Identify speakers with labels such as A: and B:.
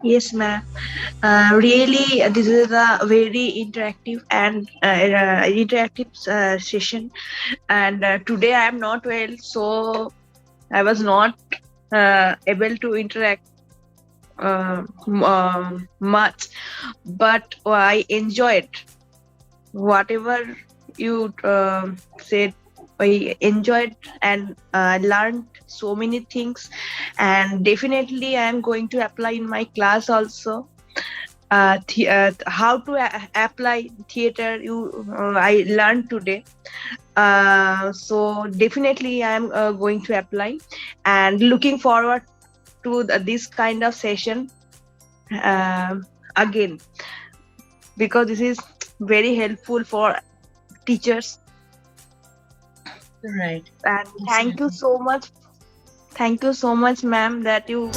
A: Yes, ma'am. Really, this is a very interactive session. And today I am not well, so I was not able to interact much. But I enjoyed whatever you said. I enjoyed and learned so many things, and definitely I am going to apply in my class also. How to apply theater, you I learned today. So definitely I am going to apply, and looking forward to this kind of session again, because this is very helpful for teachers.
B: Right.
A: And
B: Exactly.
A: thank you so much, ma'am, that you